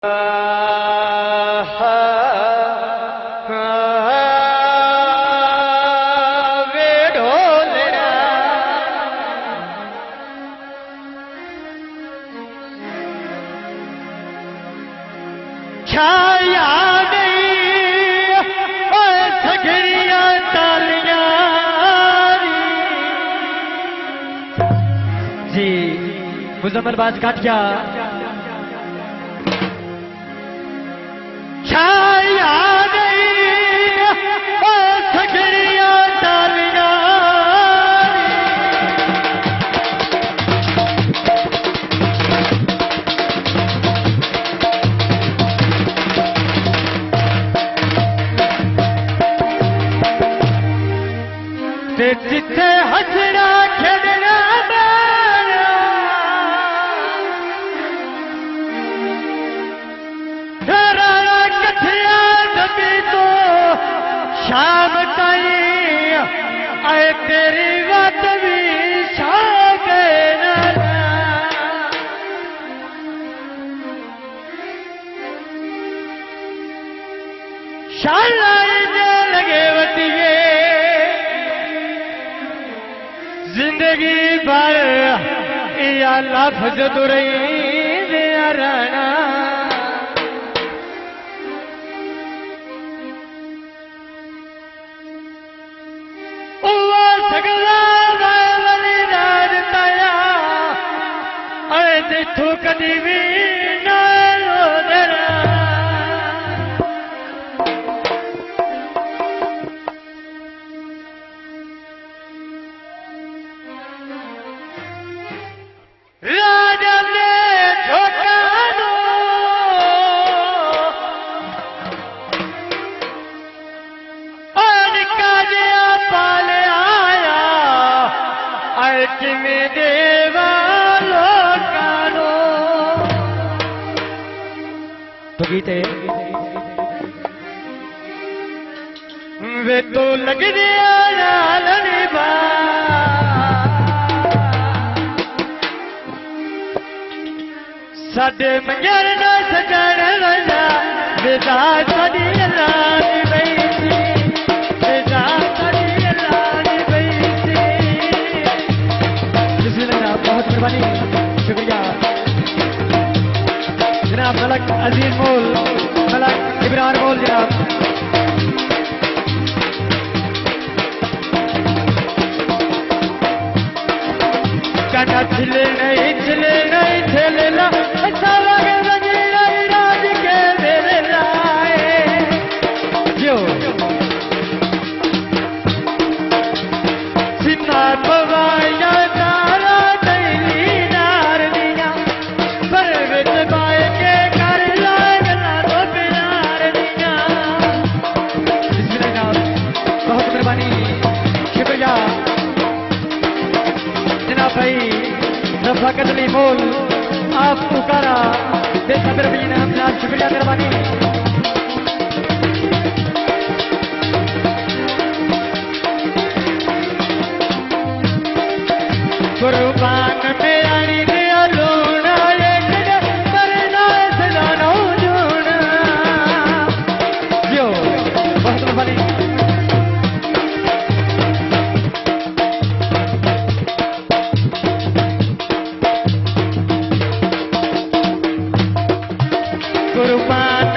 छाया नहीं सगरिया तालियां जी मुजम्मल बाज काटिया छाया नहीं सगरिया तालियां जिथे हसना खेलना कथिया दबी तो शाम ताई आए तेरी बात भी शाला लगे वतिए जिंदगी भर या लफ्ज दुरई दिया रहना जिथू कदी भी ना रोदना राजा ने धोखा दो और काजिया पाले आया में देवा तो गीते वे तो लग दिया साडे मंजर न सजन रजा बेदा साडी लानी बैठी बेदा साडी लानी बैठी बिस्मिल्लाह बहुत मेहरबानी शुक्रिया जनाब मलक अजीज मोल मलक इब्रार मोल जनाब काटा छिले नहीं ठेलेला अच्छा लगे बजरा राज के मेरे लाए जो सिन्ना पवाया तारा तेरी नार दिया पर विच बाए के कर लागना तो प्यार दिया बिस्मिल्लाह बहुत मेहरबानी शुक्रिया जनाब भाई रफाकत अली मोल आप पुकारा बेसब्र भी ने हमसे आज शुक्रिया मेहरबानी कुर्बान मेरी दिया लूना एक परना सदानो जूना जो बहुत मेहरबानी कुर्बान